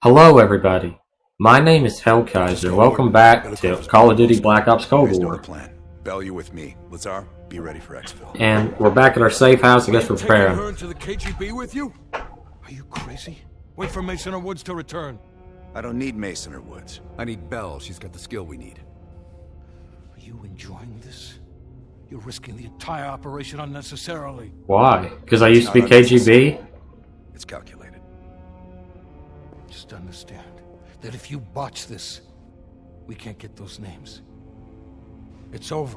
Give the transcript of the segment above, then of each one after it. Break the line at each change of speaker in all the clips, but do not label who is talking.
Hello, everybody. My name is Hellkaiser. Welcome back to Call of Duty Black Ops Cold War.
Plan. Bell, you with me. Lazar, be ready for exfil.
And we're back at our safe house. I guess we're
Taking her
preparing.
into the KGB with you? Are you crazy? Wait for Mason or Woods to return.
I don't need Mason or Woods.
I need Bell. She's got the skill we need.
Are you enjoying this? You're risking the entire operation unnecessarily.
Why? Because I used to be
Not unnecessary.
KGB?
It's calculated.
Just understand that if you botch this, we can't get those names. It's over.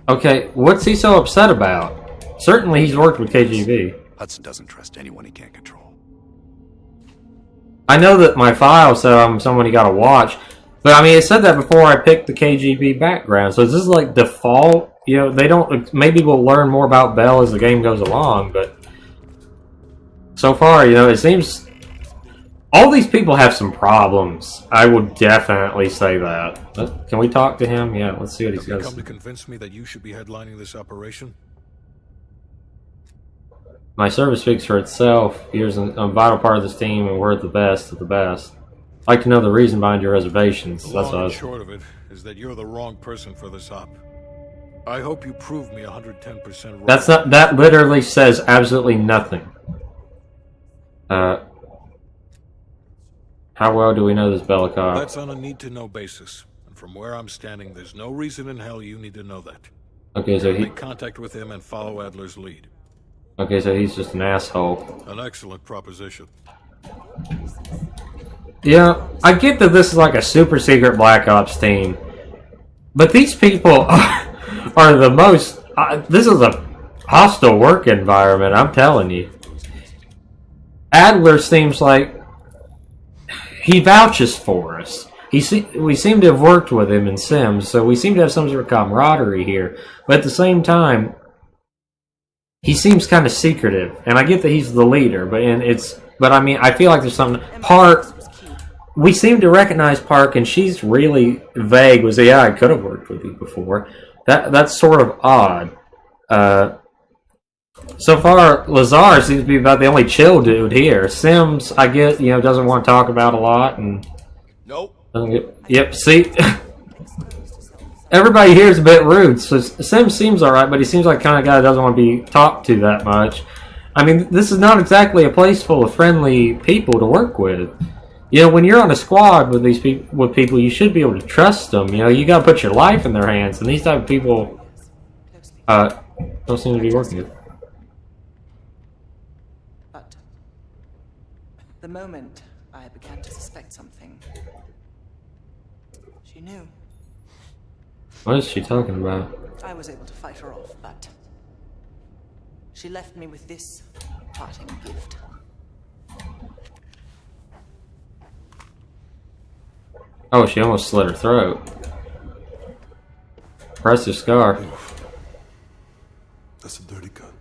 Okay, what's he so upset about? Certainly he's worked with KGB.
Hudson doesn't trust anyone he can't control.
I know that my file said I'm someone he gotta watch, but I mean, it said that before I picked the KGB background, so is this like default? You know, they don't, maybe we'll learn more about Bell as the game goes along, but so far, you know, it seems all these people have some problems. I would definitely say that. Can we talk to him? Yeah, let's see what he
Have you
says.
come to convince me that you should be headlining this operation?
My service speaks for itself. You're a vital part of this team, and we're the best of the best. I'd like to know the reason behind your reservations.
The
That's
long
what
and short of it is that you're the wrong person for this op. I hope you prove me 110% right.
That's not. That literally says absolutely nothing. How well do we know this Belikov?
That's on a need-to-know basis. And from where I'm standing, there's no reason in hell you need to know that.
Okay, so
Make contact with him and follow Adler's lead.
he's just an asshole.
An excellent proposition.
Yeah, I get that this is like a super secret Black Ops team, but these people are the most. This is a hostile work environment. I'm telling you. Adler seems like he vouches for us. We seem to have worked with him in Sims, so we seem to have some sort of camaraderie here. But at the same time, he seems kind of secretive, and I get that he's the leader. But I mean, I feel like there's something. Park, we seem to recognize Park, and she's really vague. I could have worked with you before. That's sort of odd. So far, Lazar seems to be about the only chill dude here. Sims, I get, doesn't want to talk about a lot, and
Nope.
doesn't get. Yep, see, everybody here is a bit rude. So Sims seems all right, but he seems like the kind of guy that doesn't want to be talked to that much. I mean, this is not exactly a place full of friendly people to work with. When you're on a squad with these people, you should be able to trust them. You got to put your life in their hands, and these type of people don't seem to be working with.
But the moment I began to suspect something, she knew.
What is she talking about?
I was able to fight her off, but she left me with this parting gift.
Oh, she almost slit her throat. Impressive scar.
That's a dirty gun.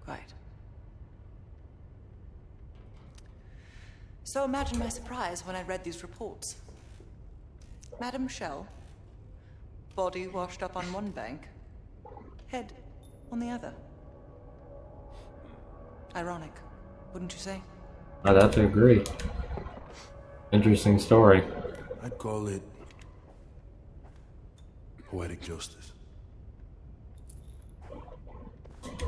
Right. So imagine my surprise when I read these reports. Madame Shell, body washed up on one bank, head on the other. Ironic, wouldn't you say?
I'd have to agree. Interesting story.
I'd call it poetic justice.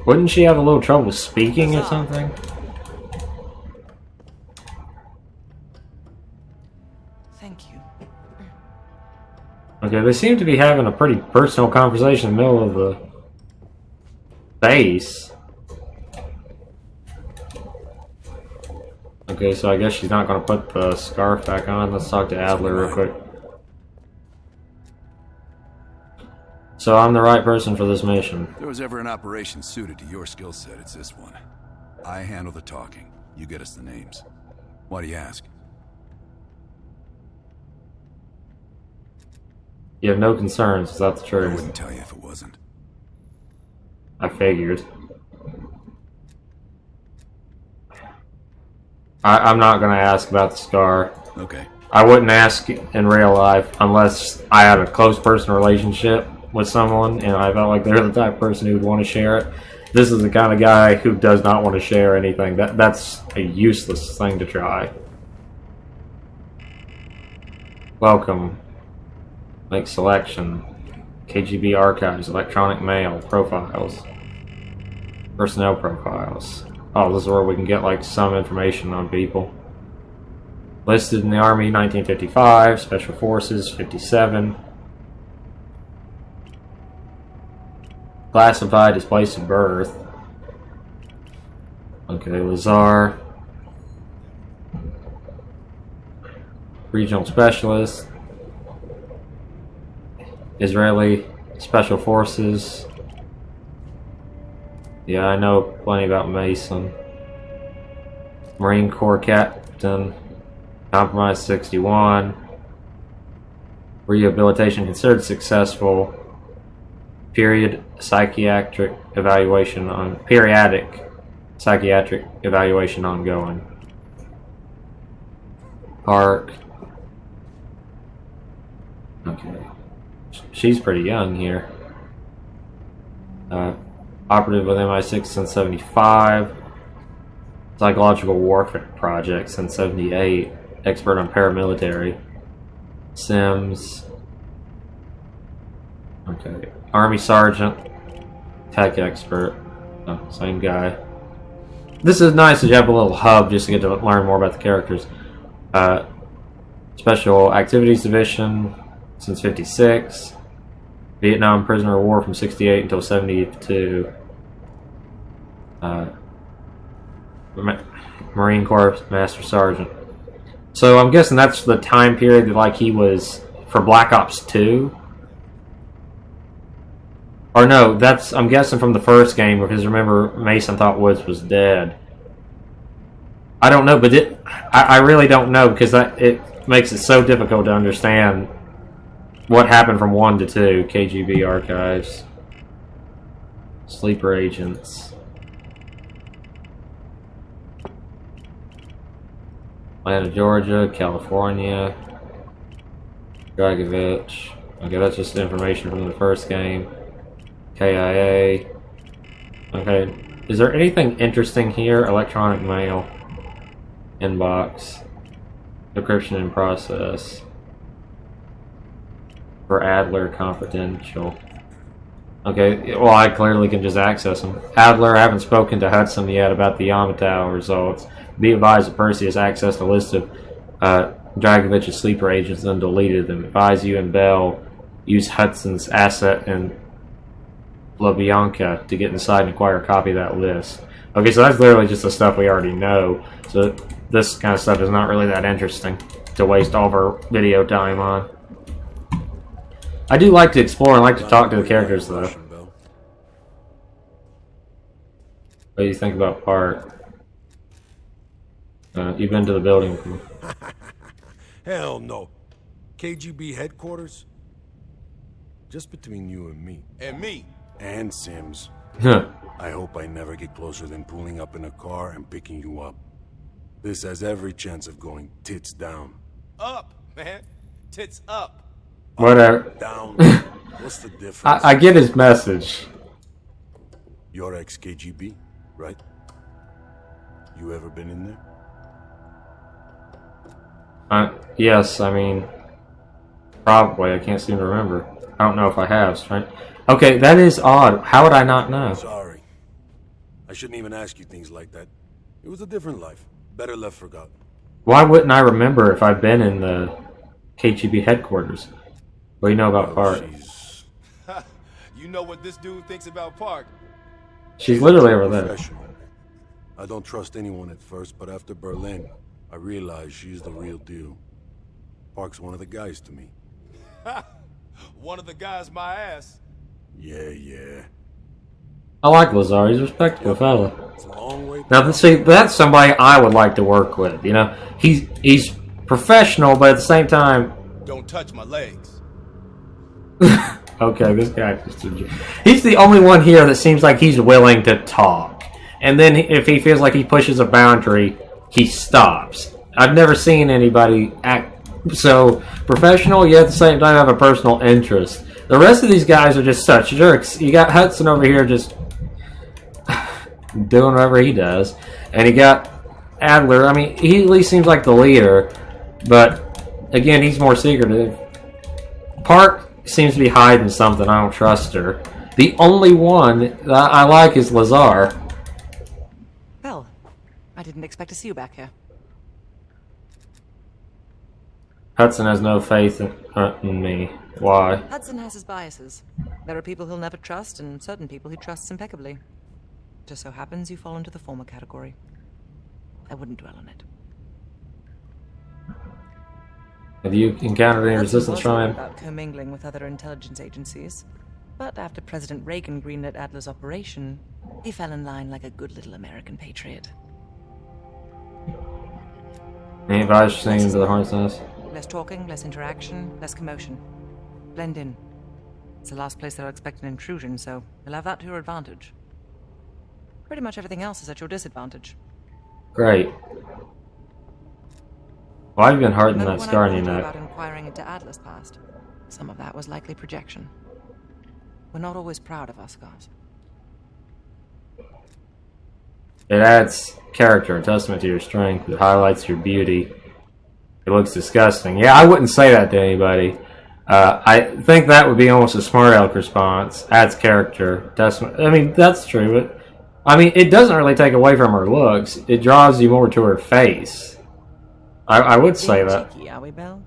Wouldn't she have a little trouble speaking or something?
Thank you.
Okay, they seem to be having a pretty personal conversation in the middle of the base. Okay, so I guess she's not going to put the scarf back on. Let's talk to Adler real quick. So I'm the right person for this mission.
If there was ever an operation suited to your skill set, it's this one. I handle the talking. You get us the names. Why do you ask?
You have no concerns, is that the
I
truth?
wouldn't tell you if it wasn't.
I figured. I'm not going to ask about the scar.
Okay.
I wouldn't ask in real life unless I had a close personal relationship. with someone, and I felt like they're the type of person who would want to share it. This is the kind of guy who does not want to share anything. That's a useless thing to try. Welcome. Make selection. KGB archives, electronic mail, profiles, personnel profiles. Oh, this is where we can get like some information on people. Listed in the Army, 1955. Special Forces, 57. Classified as place of birth. Okay, Lazar. Regional Specialist. Israeli Special Forces. Yeah, I know plenty about Mason. Marine Corps Captain. Compromise 61. Rehabilitation considered successful. Periodic psychiatric evaluation ongoing. Park. Okay. She's pretty young here. Operative with MI6 since 75. Psychological warfare project since 78. Expert on paramilitary. Sims. Okay. Army Sergeant. Tech expert. Oh, same guy. This is nice that you have a little hub just to get to learn more about the characters. Special Activities Division since 56. Vietnam prisoner of war from 68 until 72. Marine Corps Master Sergeant. So I'm guessing that's the time period that like he was for Black Ops 2. Or no, I'm guessing from the first game because remember Mason thought Woods was dead. I don't know, but I really don't know because it makes it so difficult to understand what happened from 1 to 2. KGB archives. Sleeper agents. Atlanta, Georgia, California. Dragovich. Okay, that's just information from the first game. KIA. Okay, is there anything interesting here? Electronic mail. Inbox. Decryption in process. For Adler, confidential. Okay, well I clearly can just access them. Adler, I haven't spoken to Hudson yet about the Yamato results. Be advised that Percy has accessed a list of Dragovich's sleeper agents and deleted them. Advise you and Bell use Hudson's asset in LaBianca to get inside and acquire a copy of that list. Okay, so that's literally just the stuff we already know. So this kind of stuff is not really that interesting to waste all of our video time on. I do like to explore and like to talk to the characters, though. What do you think about Park? You've been to the building with me.
Hell no. KGB headquarters? Just between you and me.
And me.
And Sims. I hope I never get closer than pulling up in a car and picking you up. This has every chance of going tits down.
Up, man. Tits up.
Whatever.
Down. What's the difference?
I get his message.
You're ex-KGB, right? You ever been in there?
Yes, I mean, probably. I can't seem to remember. I don't know if I have. Right? Okay, that is odd. How would I not know?
Sorry. I shouldn't even ask you things like that. It was a different life. Better left forgotten.
Why wouldn't I remember if I've been in the KGB headquarters? What do you know about Park?
You know what this dude thinks about Park?
She's literally over there.
Professional. I don't trust anyone at first, but after Berlin, I realized she's the real deal. Park's one of the guys to me.
One of the guys my ass.
Yeah.
I like Lazar. He's a respectable fella.
It's a long way.
Now, see, that's somebody I would like to work with. You know, he's professional, but at the same time,
Don't touch my legs.
okay, this guy he's the only one here that seems like he's willing to talk. And then if he feels like he pushes a boundary, he stops. I've never seen anybody act so professional, yet at the same time have a personal interest. The rest of these guys are just such jerks. You got Hudson over here just doing whatever he does. And you got Adler. I mean, he at least seems like the leader. But, again, he's more secretive. Park seems to be hiding something. I don't trust her. The only one that I like is Lazar.
Bell, I didn't expect to see you back here.
Hudson has no faith in me. Why?
Hudson has his biases. There are people he'll never trust, and certain people he trusts impeccably. Just so happens you fall into the former category. I wouldn't dwell on it.
Have you encountered any
Hudson
resistance
was
from
worried
him?
about commingling with other intelligence agencies. But after President Reagan greenlit Adler's operation, he fell in line like a good little American patriot.
Any advice for sneaking into the hornet's nest?
Less talking, less interaction, less commotion. Blend in. It's the last place they'll expect an intrusion, so you'll have that to your advantage. Pretty much everything else is at your disadvantage.
Great. Why have you been hardened
Remember
that
when
scar
I
in your
warned you
neck?
about inquiring into Adler's past? Some of that was likely projection. We're not always proud of our scars.
It adds character, a testament to your strength. It highlights your beauty. It looks disgusting. Yeah, I wouldn't say that to anybody. I think that would be almost a smart aleck response. Adds character. Testament. I mean, that's true, but I mean, it doesn't really take away from her looks. It draws you more to her face. I would say
Being
that.
cheeky, are we, Belle?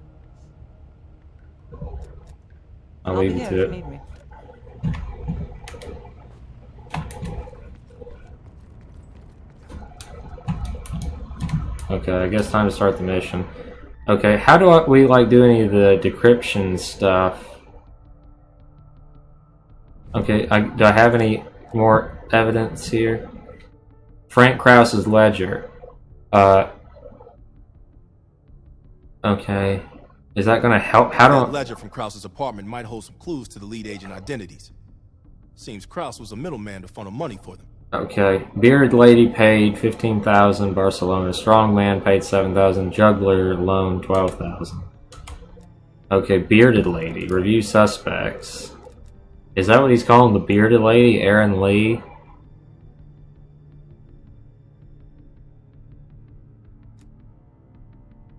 I'll
be
leave you
here
to
if you
it.
need me.
Okay, I guess time to start the mission. Okay, how do we like do any of the decryption stuff? Okay, do I have any more evidence here? Frank Krause's ledger. Okay. Is that gonna help? How
That
do
ledger from Krause's apartment might hold some clues to the lead agent identities. Seems Krause was a middleman to funnel money for them.
Okay. Bearded lady paid 15,000. Barcelona strong man paid 7,000. Juggler loan 12,000. Okay, bearded lady. Review suspects. Is that what he's calling the bearded lady? Aaron Lee?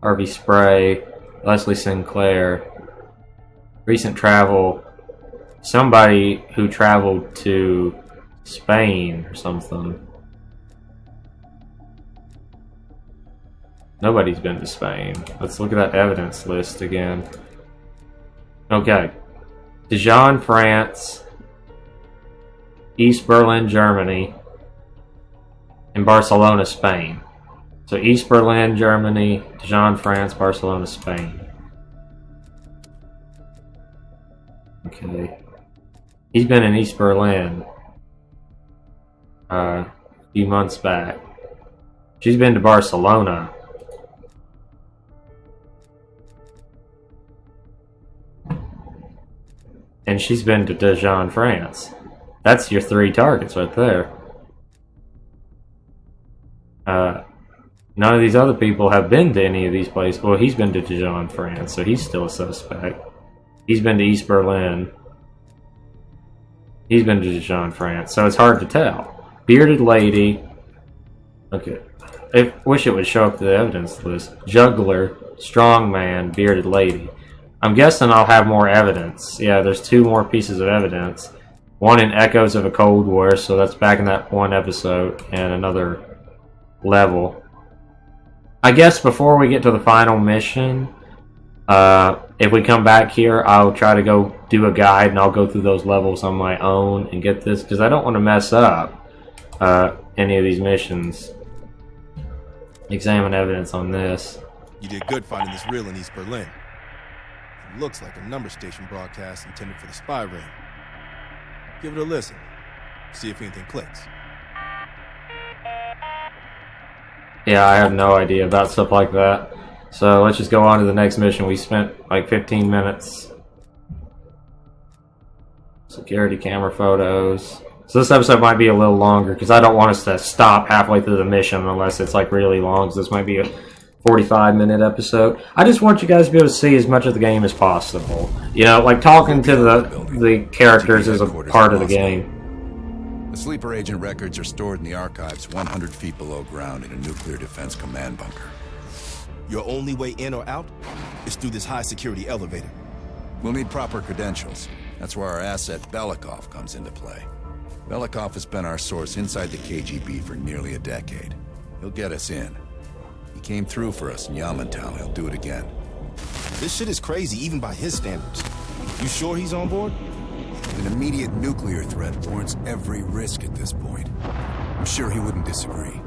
Harvey Spray. Leslie Sinclair. Recent travel. Somebody who traveled to Spain or something. Nobody's been to Spain. Let's look at that evidence list again. Okay. Dijon, France. East Berlin, Germany. And Barcelona, Spain. So East Berlin, Germany. Dijon, France. Barcelona, Spain. Okay. He's been in East Berlin. A few months back. She's been to Barcelona. And she's been to Dijon, France. That's your 3 targets right there. None of these other people have been to any of these places. Well, he's been to Dijon, France, so he's still a suspect. He's been to East Berlin. He's been to Dijon, France, so it's hard to tell. Bearded lady. Okay. I wish it would show up to the evidence list. Juggler, strong man, bearded lady. I'm guessing I'll have more evidence. Yeah, there's 2 more pieces of evidence. One in Echoes of a Cold War, so that's back in that one episode, and another level. I guess before we get to the final mission, if we come back here, I'll try to go do a guide, and I'll go through those levels on my own and get this, because I don't want to mess up any of these missions. Examine evidence on this.
You did good finding this reel in East Berlin. It looks like a number station broadcast intended for the spy ring. Give it a listen. See if anything clicks.
Yeah, I have no idea about stuff like that. So let's just go on to the next mission. We spent like 15 minutes. Security camera photos. So this episode might be a little longer because I don't want us to stop halfway through the mission unless it's like really long. So this might be 45-minute episode. I just want you guys to be able to see as much of the game as possible. You know, like talking to the characters is a part of the game.
The sleeper agent records are stored in the archives 100 feet below ground in a nuclear defense command bunker.
Your only way in or out is through this high-security elevator.
We'll need proper credentials. That's where our asset Belikov comes into play. Belikov has been our source inside the KGB for nearly a decade. He'll get us in. He came through for us in Yamantau. He'll do it again.
This shit is crazy, even by his standards. You sure he's on board?
An immediate nuclear threat warrants every risk at this point. I'm sure he wouldn't disagree.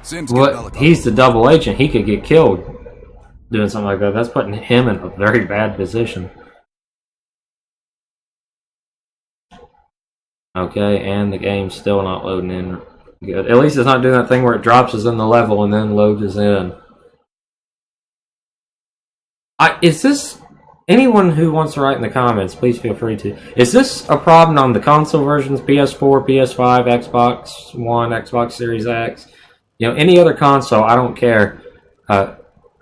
Sims, get
Well,
Belikov.
he's the double agent. He could get killed doing something like that. That's putting him in a very bad position. Okay, and the game's still not loading in good. At least it's not doing that thing where it drops us in the level and then loads us in. Is this... Anyone who wants to write in the comments, please feel free to. Is this a problem on the console versions? PS4, PS5, Xbox One, Xbox Series X? You know, any other console, I don't care.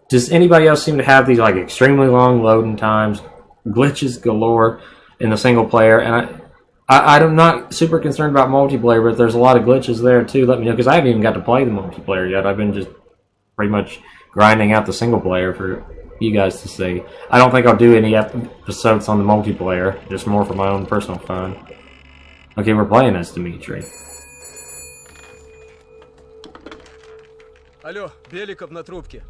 Does anybody else seem to have these like extremely long loading times, glitches galore in the single player? And I'm not super concerned about multiplayer, but there's a lot of glitches there too. Let me know, because I haven't even got to play the multiplayer yet. I've been just pretty much grinding out the single player for you guys to see. I don't think I'll do any episodes on the multiplayer, just more for my own personal fun. Okay, we're playing as Dmitri.
Алло, Беликов на трубке.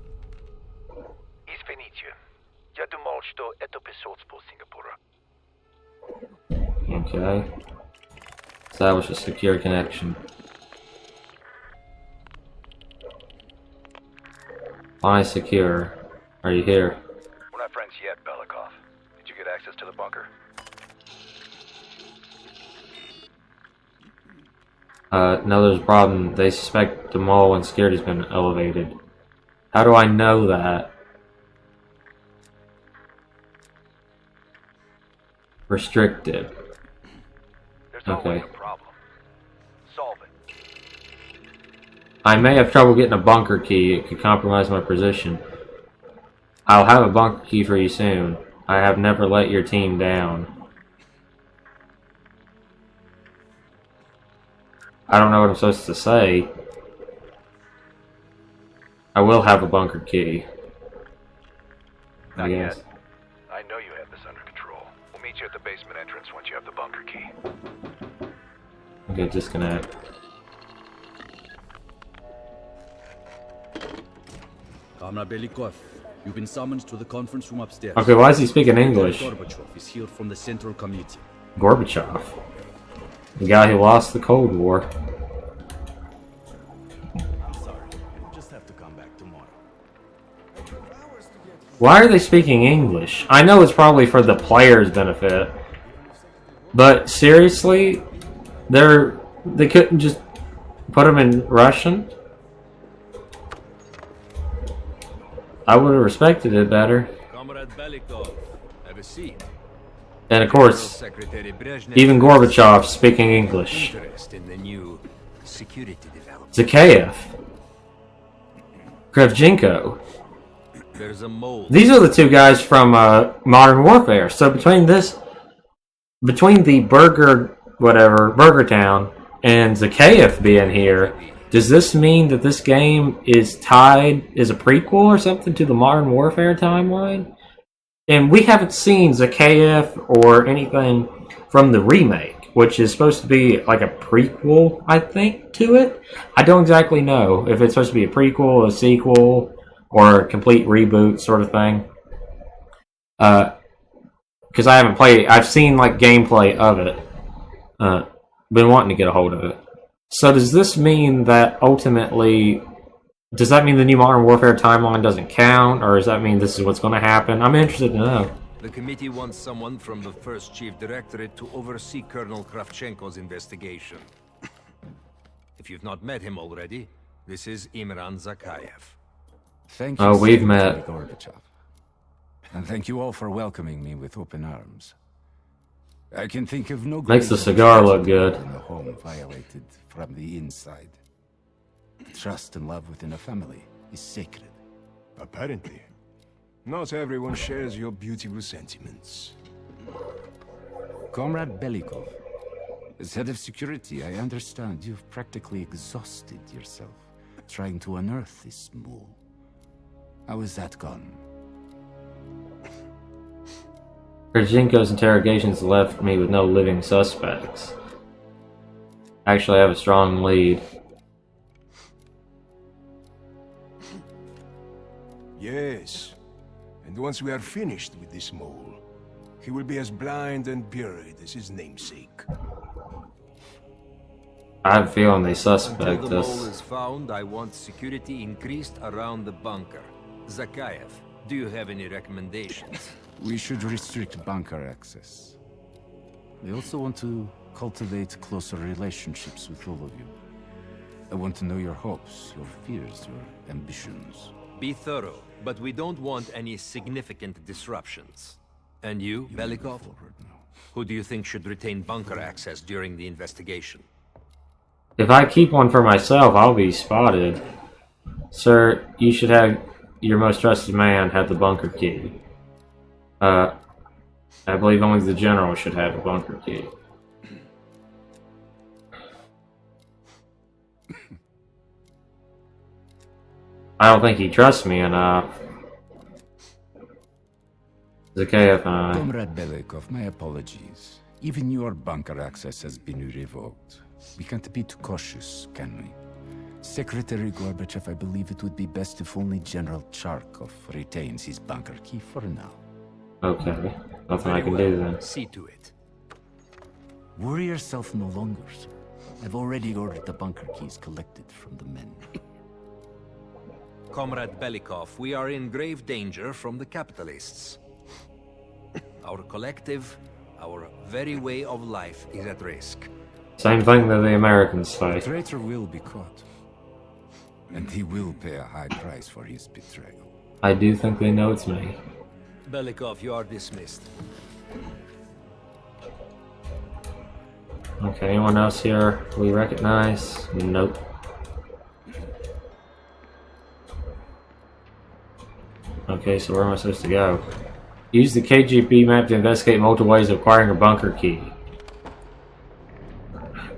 Извините, я думал, что это посольство Сингапура.
Okay. Establish a secure connection. Why secure? Are you here?
We're not friends yet, Belikov. Did you get access to the bunker?
No, there's a problem. They suspect the mall and security's been elevated. How do I know that? Restricted.
There's always
Okay.
a problem. Solve it.
I may have trouble getting a bunker key. It could compromise my position. I'll have a bunker key for you soon. I have never let your team down. I don't know what I'm supposed to say. I will have a bunker key. I
Not
guess.
yet. I know you have this under control. We'll meet you at the basement entrance once you have the bunker key.
Okay, disconnect.
Comrade Belikov, you've been summoned to the conference room upstairs.
Okay, why is he speaking English?
Gorbachev is here from the Central Committee.
Gorbachev. The guy who lost the Cold War.
Just have to come back tomorrow.
Why are they speaking English? I know it's probably for the player's benefit. But seriously? They couldn't just put them in Russian? I would have respected it better.
Comrade Belikov, have a seat.
And of course,
Secretary Brezhnev
even Gorbachev speaking English.
interest in the new security development.
Zakayev. Kravchenko.
There's a mole.
These are the two guys from Modern Warfare. So between the Burger Town and Zakayev being here, does this mean that this game is a prequel or something to the Modern Warfare timeline? And we haven't seen Zakayev or anything from the remake, which is supposed to be like a prequel, I think, to it. I don't exactly know if it's supposed to be a prequel, a sequel, or a complete reboot sort of thing. Because I haven't played it. I've seen like gameplay of it. Been wanting to get a hold of it. So does this mean that ultimately... Does that mean the new Modern Warfare timeline doesn't count? Or does that mean this is what's going to happen? I'm interested to know.
The committee wants someone from the first chief directorate to oversee Colonel Kravchenko's investigation. If you've not met him already, this is Imran Zakayev.
Thank you,
Oh, we've
Secretary
met.
Gorbachev. And thank you all for welcoming me with open arms. I can think of no
Makes the
greater
cigar look
tragedy
good.
than the home violated from the inside. Trust and love within a family is sacred.
Apparently. Not everyone shares your beautiful sentiments.
Comrade Belikov, as head of security, I understand you've practically exhausted yourself trying to unearth this mole. How has that gone?
Krachenko's interrogations left me with no living suspects. Actually, I have a strong lead.
Yes. And once we are finished with this mole, he will be as blind and buried as his namesake.
I have a feeling they
Until
suspect
the mole
us.
is found, I want security increased around the bunker. Zakayev, do you have any recommendations?
We should restrict bunker access. We also want to cultivate closer relationships with all of you. I want to know your hopes, your fears, your ambitions.
Be thorough, but we don't want any significant disruptions. And you, Belikov? Who do you think should retain bunker access during the investigation?
If I keep one for myself, I'll be spotted. Sir, you should have your most trusted man have the bunker key. I believe only the general should have the bunker key. I don't think he trusts me enough. Zakayev and I.
Comrade Belikov, my apologies. Even your bunker access has been revoked. We can't be too cautious, can we? Secretary Gorbachev, I believe it would be best if only General Charkov retains his bunker key for now.
Okay. Nothing I can do then.
See to it.
Worry yourself no longer, sir. I've already ordered the bunker keys collected from the men.
Comrade Belikov, we are in grave danger from the capitalists. Our collective, our very way of life is at risk.
Same thing that the Americans
The
say.
traitor will be caught. And he will pay a high price for his betrayal.
I do think they know it's me.
Belikov, you are dismissed.
Okay, anyone else here we recognize? Nope. Okay, so where am I supposed to go? Use the KGB map to investigate multiple ways of acquiring a bunker key.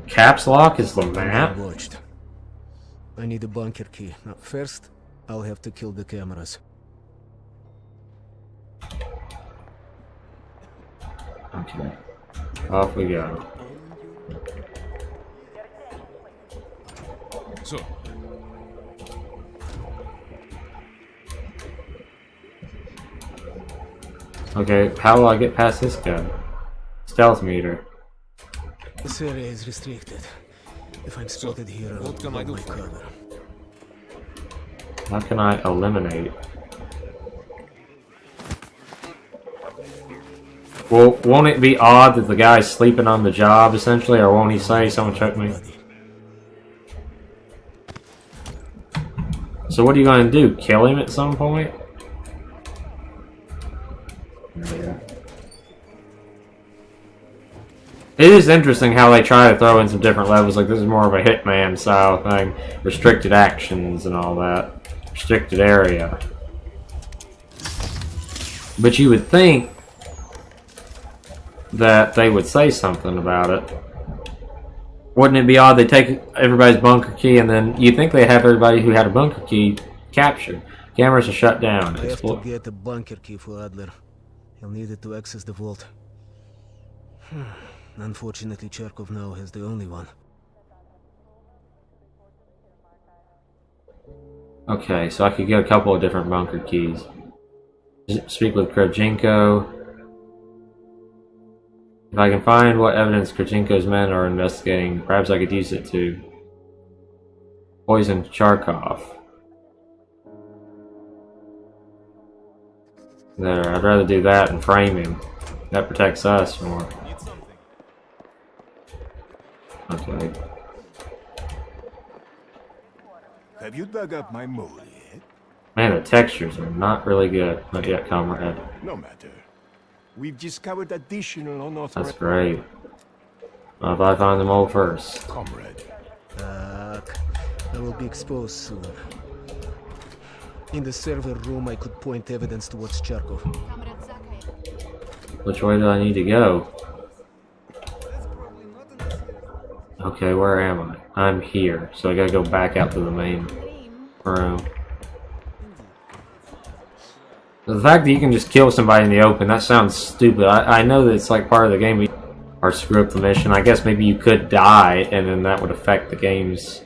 Caps lock is the map?
Watched. I need a bunker key. Now, first, I'll have to kill the cameras.
Okay. Off we go.
So,
Okay, how will I get past this guy? Stealth meter.
This area is restricted. If I'm spotted here, I'll
what can I do
my
for you?
cover.
How can I eliminate? Well, won't it be odd that the guy's sleeping on the job, essentially, or won't he say, someone check me? So what are you going to do? Kill him at some point? It is interesting how they try to throw in some different levels, like this is more of a Hitman style thing. Restricted actions and all that. Restricted area. But you would think that they would say something about it. Wouldn't it be odd they take everybody's bunker key and then you think they have everybody who had a bunker key captured? Cameras are shut down.
I have to get a bunker key for Adler. He'll need it to access the vault. Unfortunately, Charkov now has the only one.
Okay, so I could get a couple of different bunker keys. Speak with Krachenko. If I can find what evidence Krachenko's men are investigating, perhaps I could use it to poison Charkov. There, I'd rather do that than frame him. That protects us more. Okay.
have you dug up my mole yet?
Man, the textures are not really good. Not yet, comrade.
No matter. We've discovered additional
That's
unauthorized...
great. Well, if I find them all first.
Comrade.
I will be exposed soon. In the server room, I could point evidence towards Charkov.
Which way do I need to go? Okay, where am I? I'm here, so I gotta go back out to the main room. The fact that you can just kill somebody in the open, that sounds stupid. I know that it's like part of the game or screw up the mission. I guess maybe you could die, and then that would affect the game's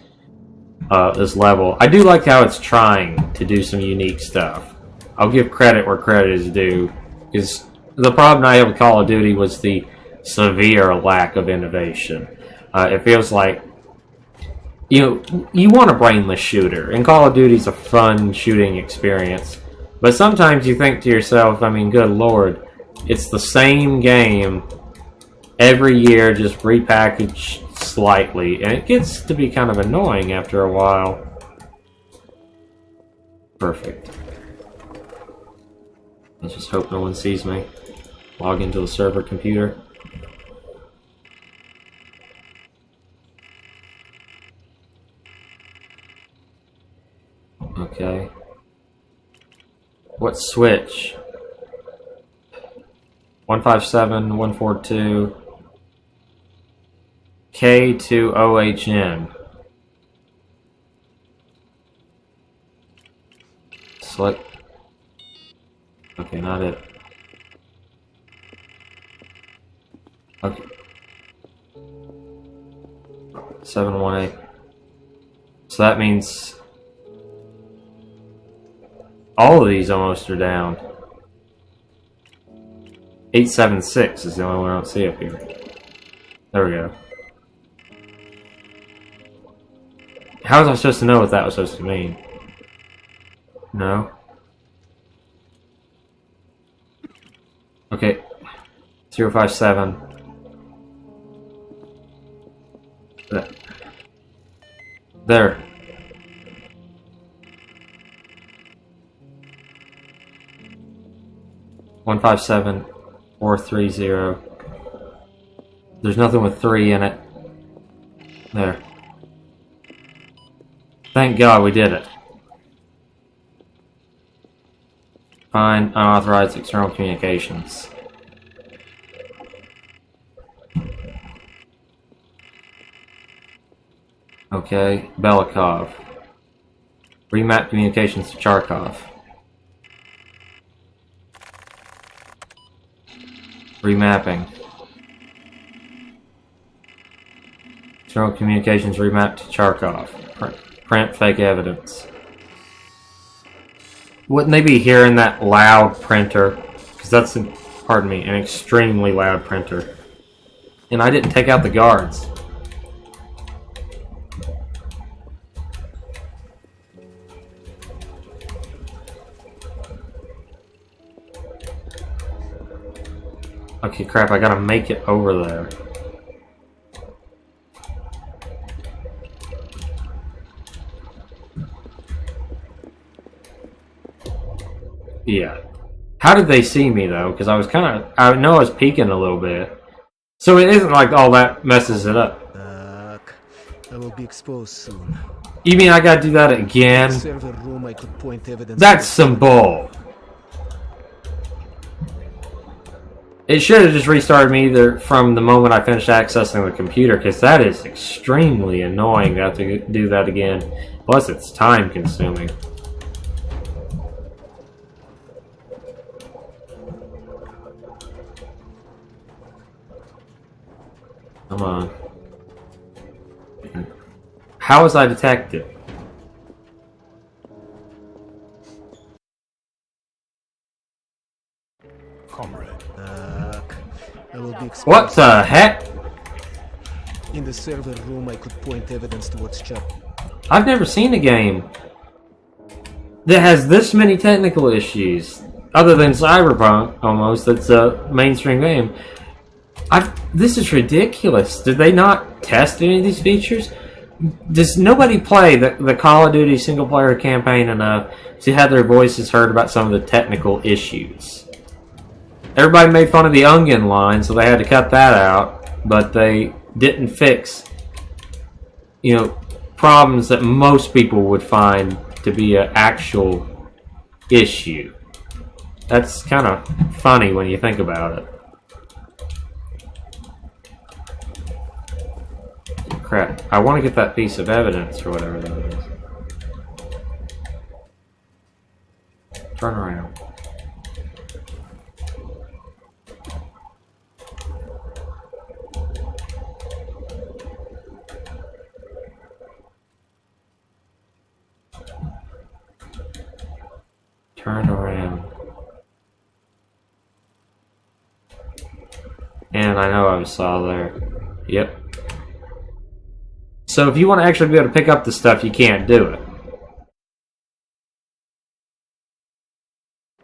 this level. I do like how it's trying to do some unique stuff. I'll give credit where credit is due, because the problem I have with Call of Duty was the severe lack of innovation. It feels like, you want a brainless shooter, and Call of Duty's a fun shooting experience. But sometimes you think to yourself, I mean, good lord, it's the same game every year, just repackaged slightly, and it gets to be kind of annoying after a while. Perfect. I just hope no one sees me. Log into the server computer. Okay. What switch? 157, 142, K to OHN. Select. Okay, not it. Okay. 718. So that means all of these almost are down. 876 is the only one I don't see up here. There we go. How was I supposed to know what that was supposed to mean? No. Okay. 057. There. One 157 430. There's nothing with 3 in it. There. Thank God we did it. Find unauthorized external communications. Okay, Belikov. Remap communications to Charkov. Remapping. External communications remapped to Charkov. Print fake evidence. Wouldn't they be hearing that loud printer? Because that's, pardon me, an extremely loud printer. And I didn't take out the guards. Okay, crap, I gotta make it over there. Yeah. How did they see me, though? Because I was kind of... I know I was peeking a little bit. So it isn't like all that messes it up.
I will be exposed soon.
You mean I gotta do that again?
Server room, I could point evidence.
That's some bull. It should have just restarted me either from the moment I finished accessing the computer, because that is extremely annoying to have to do that again. Plus, it's time consuming. Come on. How was I detected?
Comrade.
I will be exposed.
What the heck?
In the server room, I could point evidence towards Chuck.
I've never seen a game that has this many technical issues, other than Cyberpunk, almost. That's a mainstream game. This is ridiculous. Did they not test any of these features? Does nobody play the Call of Duty single-player campaign enough to have their voices heard about some of the technical issues? Everybody made fun of the Onion line, so they had to cut that out, but they didn't fix, problems that most people would find to be an actual issue. That's kind of funny when you think about it. Crap. I want to get that piece of evidence or whatever that is. Turn around. Turn around. And I know I saw there. Yep. So if you want to actually be able to pick up the stuff, you can't do it.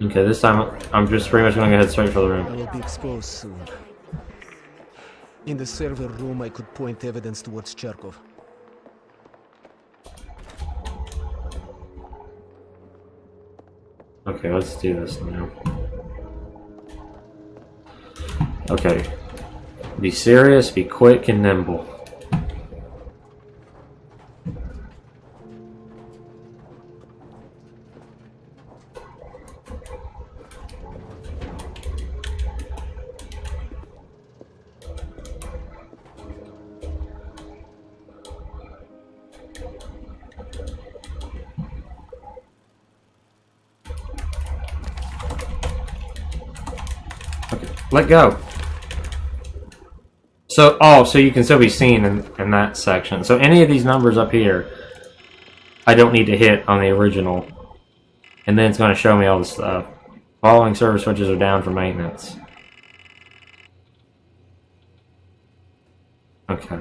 Okay, this time I'm just pretty much going to go ahead straight for the room.
I will be exposed soon. In the server room, I could point evidence towards Charkov.
Okay, let's do this now. Okay. Be serious, be quick and nimble. Let go. So, so you can still be seen in that section. So any of these numbers up here, I don't need to hit on the original. And then it's going to show me all the stuff. Following server switches are down for maintenance. Okay.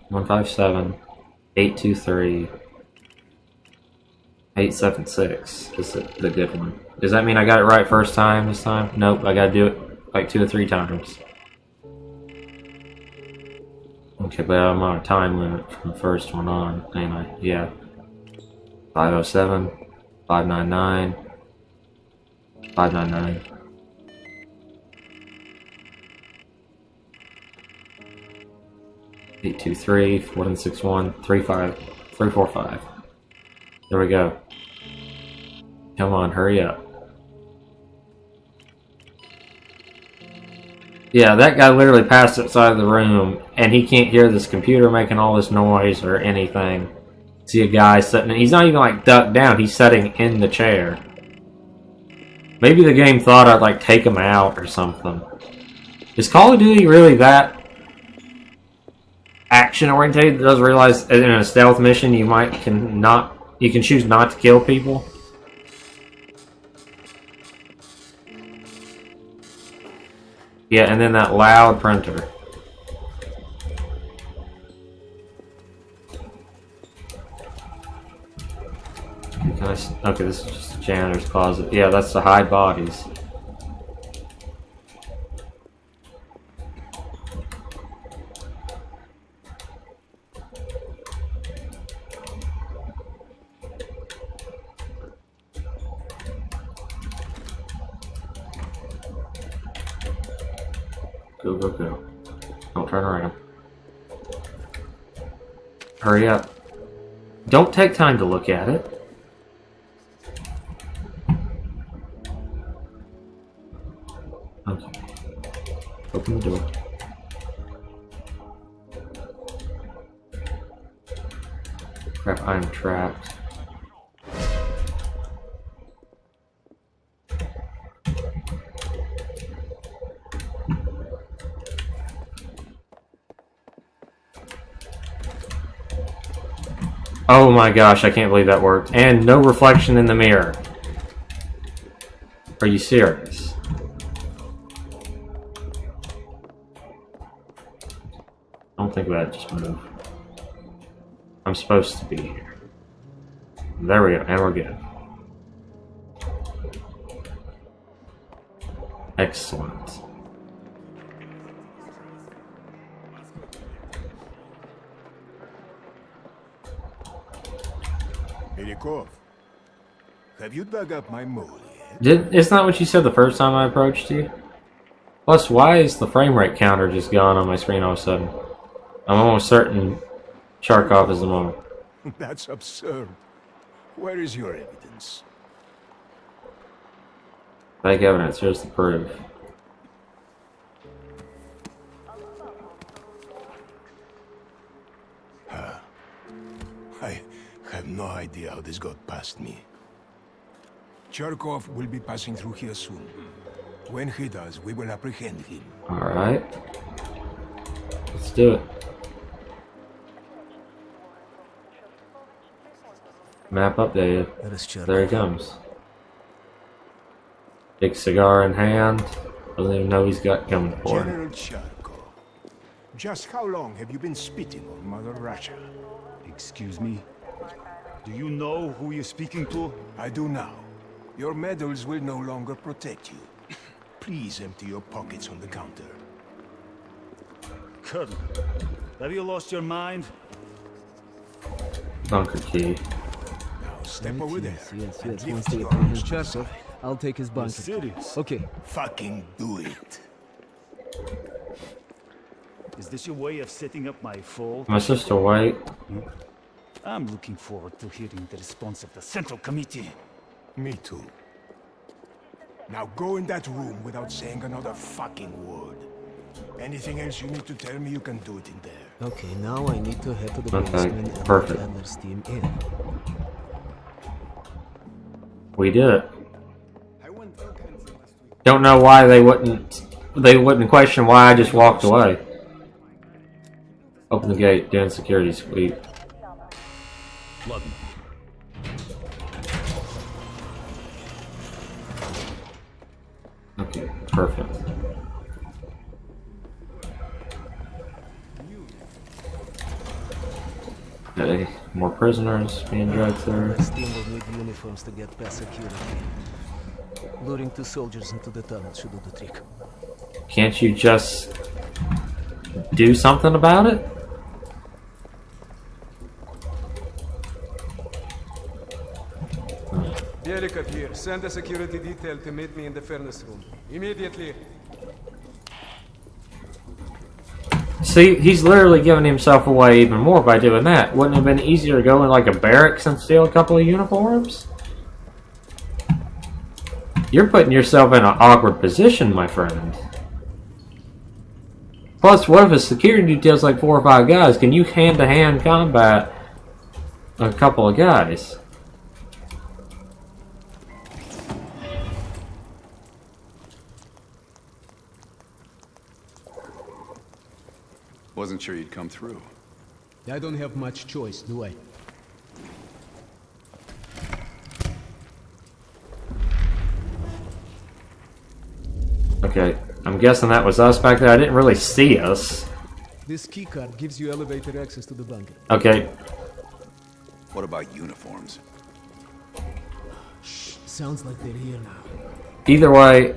157, 823, 876 is the good one. Does that mean I got it right first time this time? Nope, I gotta do it like 2 or 3 times. Okay, but I'm on a time limit from the first one on, ain't I? Yeah. 507, 599, 599. Eight two three 4161 35 345. There we go. Come on, hurry up. Yeah, that guy literally passed outside the room, and he can't hear this computer making all this noise or anything. See a guy sitting, he's not even like ducked down, he's sitting in the chair. Maybe the game thought I'd like take him out or something. Is Call of Duty really that action oriented? It does realize in a stealth mission you can choose not to kill people. Yeah, and then that loud printer. Okay, this is just a janitor's closet. Yeah, that's to hide bodies. Go, go, go. Don't turn around. Hurry up. Don't take time to look at it. Okay. Open the door. Crap, I'm trapped. Oh my gosh, I can't believe that worked. And no reflection in the mirror. Are you serious? Don't think about it, just move. I'm supposed to be here. There we go, and we're good. Excellent.
Belikov, have you dug up my mole yet?
Isn't that what you said the first time I approached you? Plus, why is the frame rate counter just gone on my screen all of a sudden? I'm almost certain Charkov is the moment.
That's absurd. Where is your evidence?
Fake evidence. Here's the proof.
I have no idea how this got past me. Cherkov will be passing through here soon. When he does, we will apprehend him.
Alright. Let's do it. Map updated. There he comes. Big cigar in hand. Doesn't even know he's got coming for him.
General Charkov, just how long have you been spitting on Mother Russia?
Excuse me? Do you know who you're speaking to?
I do now. Your medals will no longer protect you. Please empty your pockets on the counter.
Colonel, have you lost your mind?
Bunker key.
Now step over there.
Yes.
and
Once
lift
they
your
apprehend
arms to the
Cherkov,
side.
I'll take his bunker.
Serious?
Okay.
Fucking do it.
Is this your way of setting up my fall?
My sister White.
I'm looking forward to hearing the response of the Central Committee.
Me too. Now go in that room without saying another fucking word. Anything else you need to tell me, you can do it in there.
Okay, now I need to head to the
Okay,
basement and
perfect.
let Adler's team in.
We did it. Don't know why they wouldn't question why I just walked away. Open the gate, down security sweep.
Blood.
Okay, perfect. Okay, more prisoners being dragged through.
Adler's team will need uniforms to get past security. Luring 2 soldiers into the tunnel should do the trick.
Can't you just do something about it?
Belikov here. Send a security detail to meet me in the furnace room. Immediately.
See, he's literally giving himself away even more by doing that. Wouldn't it have been easier to go in like a barracks and steal a couple of uniforms? You're putting yourself in an awkward position, my friend. Plus, what if a security detail's like 4 or 5 guys? Can you hand-to-hand combat a couple of guys?
Wasn't sure you'd come through.
I don't have much choice, do I?
Okay, I'm guessing that was us back there. I didn't really see us.
This keycard gives you elevator access to the bunker.
Okay,
What about uniforms?
Sounds like they're here now.
either way,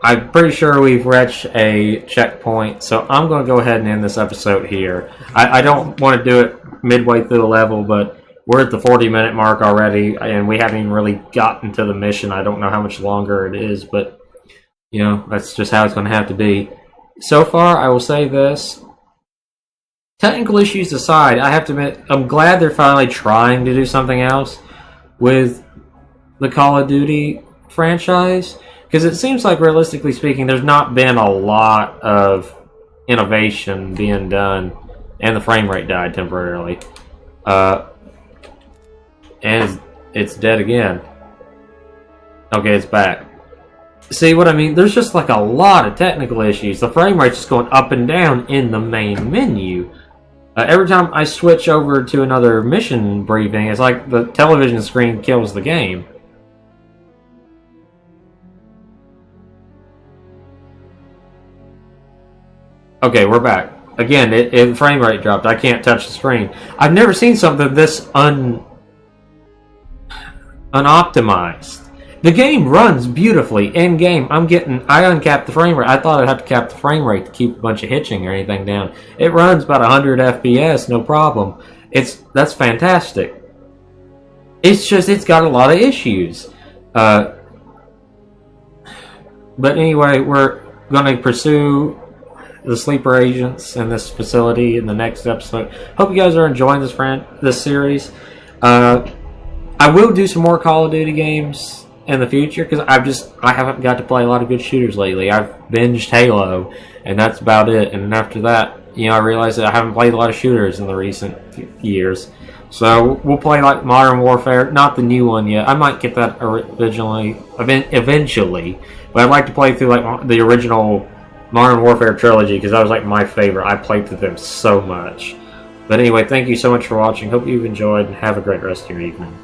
I'm pretty sure we've reached a checkpoint, so I'm going to go ahead and end this episode here. I don't want to do it midway through the level, but we're at the 40-minute mark already, and we haven't even really gotten to the mission. I don't know how much longer it is, but, you know, that's just how it's going to have to be. So far, I will say this. Technical issues aside, I have to admit, I'm glad they're finally trying to do something else with the Call of Duty franchise. Because it seems like, realistically speaking, there's not been a lot of innovation being done, and the frame rate died temporarily. And it's dead again. Okay, it's back. See what I mean? There's just like a lot of technical issues. The frame rate's just going up and down in the main menu. Every time I switch over to another mission briefing, it's like the television screen kills the game. Okay, we're back. Again, it frame rate dropped. I can't touch the screen. I've never seen something this unoptimized. The game runs beautifully in game. I uncapped the frame rate. I thought I'd have to cap the frame rate to keep a bunch of hitching or anything down. It runs about 100 FPS, no problem. That's fantastic. It's just it's got a lot of issues. But anyway, we're going to pursue the sleeper agents in this facility in the next episode. Hope you guys are enjoying this series. I I will do some more Call of Duty games in the future because I haven't got to play a lot of good shooters lately. I've binged Halo, and that's about it. And after that, I realized that I haven't played a lot of shooters in the recent years. So we'll play like Modern Warfare, not the new one yet. I might get that eventually, but I'd like to play through like the original Modern Warfare trilogy because that was like my favorite. I played through them so much. But anyway, thank you so much for watching. Hope you've enjoyed, and have a great rest of your evening.